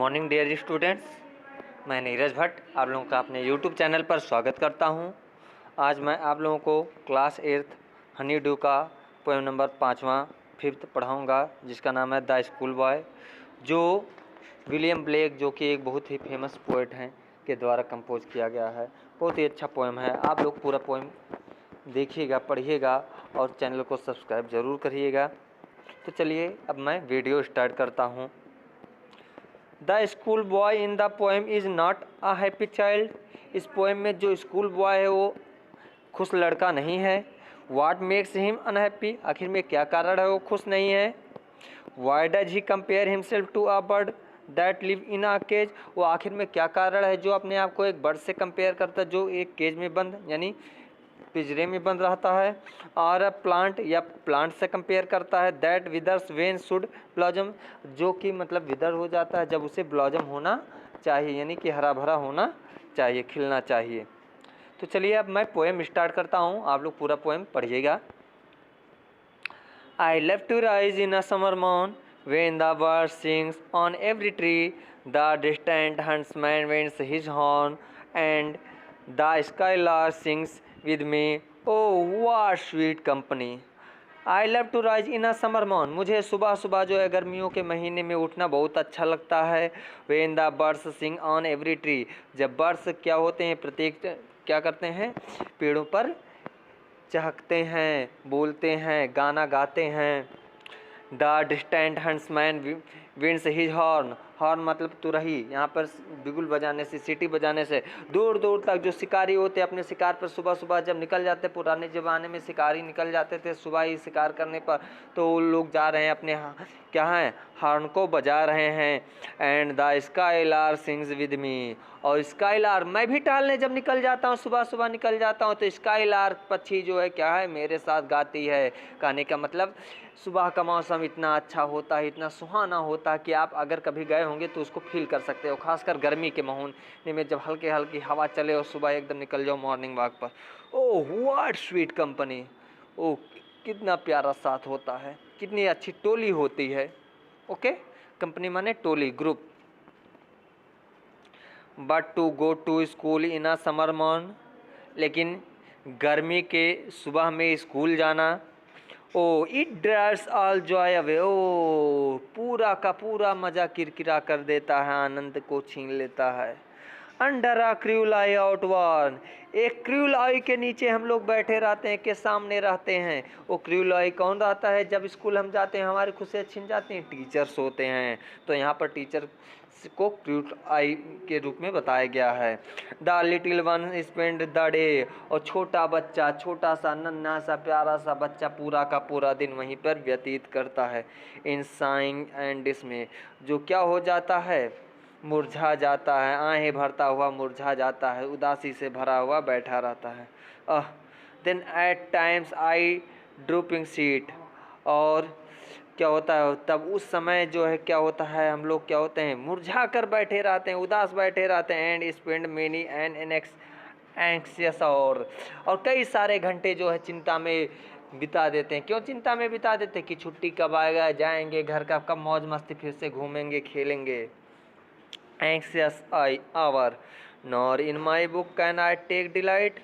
Morning dear students, मैं नीरज भट्ट आप लोगों का अपने यूट्यूब चैनल पर स्वागत करता हूं। आज मैं आप लोगों को क्लास 8 हनी ड्यू का पोएम नंबर 5वां पढ़ाऊंगा, जिसका नाम है द स्कूल बॉय, जो विलियम ब्लेक, जो कि एक बहुत ही फेमस पोएट हैं, के द्वारा कंपोज किया गया है। बहुत ही अच्छा पोएम है। आप लोग पूरा पोएम देखिएगा, पढ़िएगा और चैनल को सब्सक्राइब ज़रूर करिएगा। तो चलिए अब मैं वीडियो स्टार्ट करता हूँ। The school boy in the poem is not a happy child. इस पोएम में जो स्कूल बॉय है वो खुश लड़का नहीं है। वाट मेक्स हिम अनहैप्पी, आखिर में क्या कारण है वो खुश नहीं है। Why does he compare himself to a bird that live in a cage, वो आखिर में क्या कारण है जो अपने आप को एक बर्ड से कंपेयर करता है जो एक केज में बंद यानी पिंजरे में बंद रहता है। और प्लांट या प्लांट से कंपेयर करता है that withers when should blossom, जो कि मतलब विदर हो जाता है जब उसे ब्लॉजम होना चाहिए, यानी कि हरा भरा होना चाहिए, खिलना चाहिए। तो चलिए अब मैं पोएम स्टार्ट करता हूँ, आप लोग पूरा पोएम पढ़िएगा। I love to rise in a summer morn when the bird sings on every tree, the distant huntsman winds his horn, and the skylark sings with me, oh what sweet company. I love to rise in a summer morn, मुझे सुबह सुबह जो है गर्मियों के महीने में उठना बहुत अच्छा लगता है। when the birds sing on every tree, जब बर्ड्स क्या होते हैं, प्रत्येक क्या करते हैं, पेड़ों पर चहकते हैं, बोलते हैं, गाना गाते हैं। The distant huntsman winds his horn, horn मतलब तुरही, यहाँ पर बिगुल बजाने से, सीटी बजाने से दूर दूर तक जो शिकारी होते अपने शिकार पर सुबह सुबह जब निकल जाते, पुराने ज़माने में शिकारी निकल जाते थे सुबह ही शिकार करने पर, तो वो लोग जा रहे हैं अपने क्या हैं, हॉर्न को बजा रहे हैं। And the skylark sings with me, और स्काईलार, मैं भी टहलने जब निकल जाता हूँ, सुबह सुबह निकल जाता हूँ, तो स्काईलार पक्षी जो है क्या है, मेरे साथ गाती है। कहने का मतलब सुबह का मौसम इतना अच्छा होता है, इतना सुहाना होता है कि आप अगर कभी गए होंगे तो उसको फील कर सकते हो, खासकर गर्मी के महीने में जब हल्की हल्की हवा चले और सुबह एकदम निकल जाओ मॉर्निंग वॉक पर। ओह व्हाट स्वीट कंपनी, ओह कितना प्यारा साथ होता है, कितनी अच्छी टोली होती है। ओके, कंपनी माने टोली, group. But to go to school in a summer morn, लेकिन गर्मी के सुबह में स्कूल जाना, O it drives all joy away, O पूरा का पूरा मज़ा किरकिरा कर देता है, आनंद को छीन लेता है। अंडर अ क्रूल आई आउटवर्न, एक क्रूल आई के नीचे हम लोग बैठे रहते हैं, के सामने रहते हैं। वो क्रूल आई कौन रहता है, जब स्कूल हम जाते हैं हमारी खुशियाँ छिन जाती हैं, टीचर्स होते हैं। तो यहाँ पर टीचर को क्रूल आई के रूप में बताया गया है। The little one spend the day, और छोटा बच्चा, छोटा सा नन्हा सा प्यारा सा बच्चा पूरा का पूरा दिन वहीं पर व्यतीत करता है। इन साइंग एंड डिसमे, जो क्या हो जाता है, मुरझा जाता है, आहें भरता हुआ मुरझा जाता है, उदासी से भरा हुआ बैठा रहता है। Then at times I drooping sit, और क्या होता है तब उस समय जो है क्या होता है, हम लोग क्या होते हैं, मुरझा कर बैठे रहते हैं, उदास बैठे रहते हैं। And spend many and anxious, और कई सारे घंटे जो है चिंता में बिता देते हैं। क्यों चिंता में बिता देते हैं कि छुट्टी कब आएगा, जाएंगे घर का, कब मौज मस्ती फिर से घूमेंगे खेलेंगे। Anxious hour nor in my book can I take delight,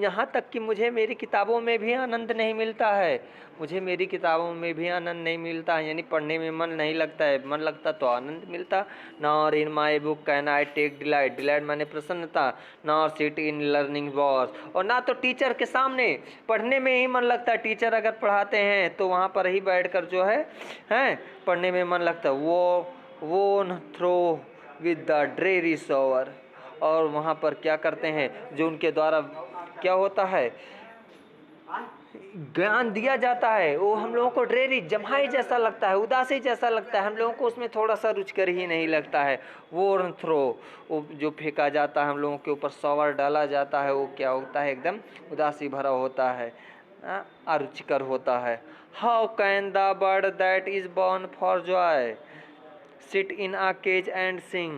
यहाँ तक कि मुझे मेरी किताबों में भी आनंद नहीं मिलता है, मुझे मेरी किताबों में भी आनंद नहीं मिलता है, यानी पढ़ने में मन नहीं लगता है, मन लगता तो आनंद मिलता। Nor in my book can I take delight, delight माने प्रसन्नता। Nor sit in learning bower, और ना तो टीचर के सामने पढ़ने में ही मन लगता है, टीचर अगर पढ़ाते हैं तो वहाँ पर ही बैठकर जो है पढ़ने में मन लगता है। Worn through with the dreary shower, और वहाँ पर क्या करते हैं, जो उनके द्वारा क्या होता है, ज्ञान दिया जाता है, वो हम लोगों को ड्रेरी, जम्हाई जैसा लगता है, उदासी जैसा लगता है, हम लोगों को उसमें थोड़ा सा रुचकर ही नहीं लगता है। वो थ्रो, वो जो फेंका जाता है हम लोगों के ऊपर, शॉवर डाला जाता है, वो क्या होता है, एकदम उदासी भरा होता है, अरुचिकर होता है। How can the bird that is born for Joy sit in a cage and sing,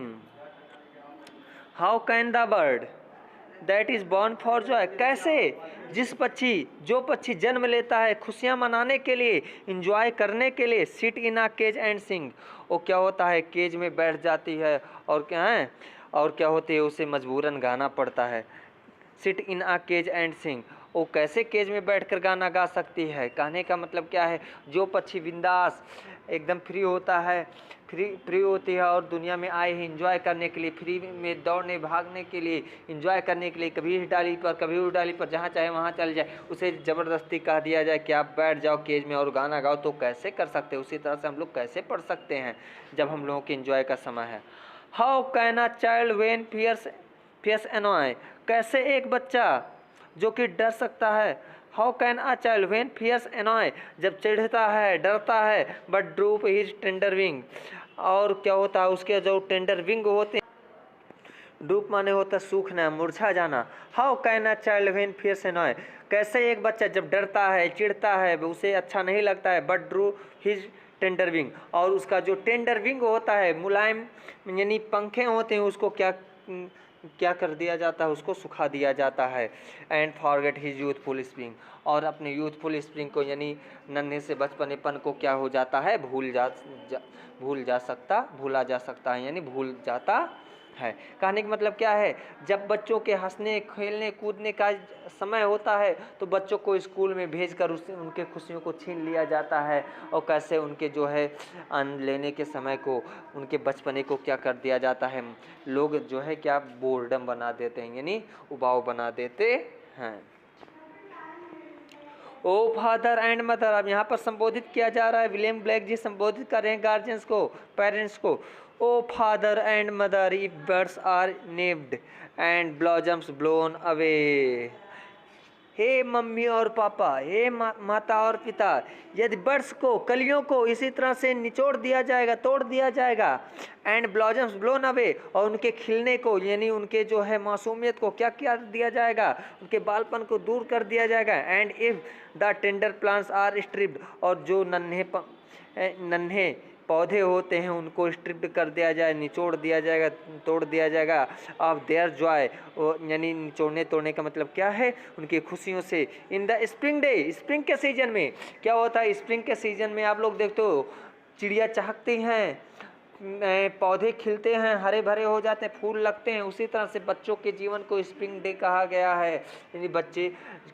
how can the bird, that is born for Joy. कैसे? जो पक्षी जन्म लेता है खुशियाँ मनाने के लिए, इंजॉय करने के लिए। Sit in a cage and sing. वो क्या होता है, केज में बैठ जाती है और क्या है, और क्या होती है, उसे मजबूरन गाना पड़ता है। Sit in a cage and sing. वो कैसे केज में बैठकर गाना गा सकती है? कहने का मतलब क्या है, जो पक्षी बिंदास एकदम फ्री होता है, फ्री होती है और दुनिया में आए हैं इंजॉय करने के लिए, फ्री में दौड़ने भागने के लिए, इंजॉय करने के लिए, कभी इस डाली पर कभी उस डाली पर, जहाँ चाहे वहाँ चल जाए, उसे ज़बरदस्ती कह दिया जाए कि आप बैठ जाओ केज में और गाना गाओ, तो कैसे कर सकते हैं? उसी तरह से हम लोग कैसे पढ़ सकते हैं जब हम लोगों के इंजॉय का समय है। How can a child when fears annoy. कैसे एक बच्चा जो कि डर सकता है, how can a child when fears annoy, जब चिढ़ता है, डरता है, but droop his tender wing, और क्या होता है, उसके जो टेंडर विंग होते हैं, ड्रूप माने होता है सूखना, मुरझा जाना। How can a child when fears annoy. कैसे एक बच्चा जब डरता है, चिढ़ता है, उसे अच्छा नहीं लगता है, but Drew his tender wing, और उसका जो टेंडर विंग होता है, मुलायम यानी पंखे होते हैं, उसको क्या कर दिया जाता है, उसको सुखा दिया जाता है। And forget his youthful spring, और अपने यूथफुल स्प्रिंग को यानी नन्हे से बचपनेपन को क्या हो जाता है, भूला जा सकता है, यानी भूल जाता है। कहने का मतलब क्या है, जब बच्चों के हंसने खेलने कूदने का समय होता है तो बच्चों को स्कूल में भेजकर उससे उनके खुशियों को छीन लिया जाता है, और कैसे उनके जो है आनंद लेने के समय को, उनके बचपने को क्या कर दिया जाता है, लोग जो है क्या बोर्डम बना देते हैं, यानी उबाऊ बना देते हैं। ओ फादर एंड मदर, अब यहाँ पर संबोधित किया जा रहा है, विलियम ब्लेक जी संबोधित कर रहे हैं गार्जियंस को, पेरेंट्स को। O father and mother, if birds are nipped and blossoms blown away. हे मम्मी और पापा, हे माता और पिता, यदि बर्ड्स को, कलियों को इसी तरह से निचोड़ दिया जाएगा, तोड़ दिया जाएगा, एंड ब्लॉजम्स ब्लोन अवे, और उनके खिलने को यानी उनके जो है मासूमियत को क्या किया दिया जाएगा, उनके बालपन को दूर कर दिया जाएगा। And if the tender plants are stripped, और जो नन्हे पौधे होते हैं उनको स्ट्रिप्ड कर दिया जाए, निचोड़ दिया जाएगा, तोड़ दिया जाएगा। ऑफ देयर जॉय, यानी निचोड़ने तोड़ने का मतलब क्या है, उनकी खुशियों से। इन द स्प्रिंग डे, स्प्रिंग के सीजन में क्या होता है, स्प्रिंग के सीजन में आप लोग देखते हो चिड़िया चहकती हैं, पौधे खिलते हैं, हरे भरे हो जाते हैं, फूल लगते हैं। उसी तरह से बच्चों के जीवन को स्प्रिंग डे कहा गया है। यानी बच्चे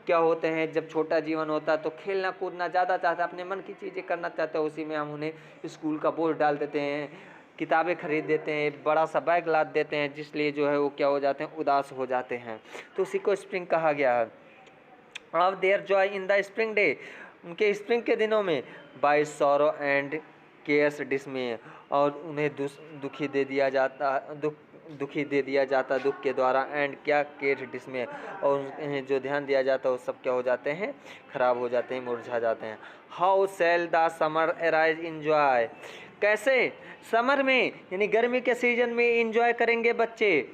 क्या होते हैं, जब छोटा जीवन होता है तो खेलना कूदना ज़्यादा चाहता है, अपने मन की चीज़ें करना चाहते हैं, उसी में हम उन्हें स्कूल का बोझ डाल देते हैं, किताबें खरीद देते हैं, बड़ा सा बैग लाद देते हैं, जिसलिए जो है वो क्या हो जाते हैं, उदास हो जाते हैं। तो उसी को स्प्रिंग कहा गया है। Of their joy in the spring day, उनके स्प्रिंग के दिनों में, by sorrow and cares dismay, और उन्हें दुखी दे दिया जाता दुख के द्वारा, एंड क्या केयर डिसमे, और उन्हें जो ध्यान दिया जाता है वो सब क्या हो जाते हैं, खराब हो जाते हैं, मुरझा जाते हैं। How shall the summer arise in joy. कैसे समर में यानी गर्मी के सीजन में इंजॉय करेंगे बच्चे,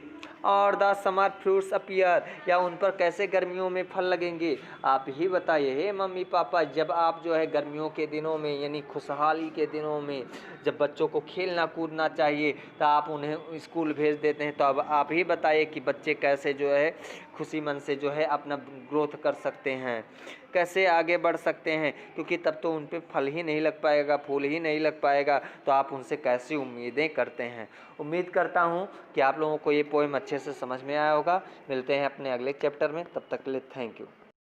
और द समर फ्रूट्स अपीयर, या उन पर कैसे गर्मियों में फल लगेंगे, आप ही बताइए। हे मम्मी पापा, जब आप जो है गर्मियों के दिनों में यानी खुशहाली के दिनों में जब बच्चों को खेलना कूदना चाहिए तो आप उन्हें स्कूल भेज देते हैं, तो अब आप ही बताइए कि बच्चे कैसे जो है खुशी मन से जो है अपना ग्रोथ कर सकते हैं, कैसे आगे बढ़ सकते हैं, क्योंकि तब तो उन पे फल ही नहीं लग पाएगा, फूल ही नहीं लग पाएगा, तो आप उनसे कैसी उम्मीदें करते हैं। उम्मीद करता हूँ कि आप लोगों को ये पोएम अच्छे से समझ में आया होगा। मिलते हैं अपने अगले चैप्टर में, तब तक के लिए थैंक यू।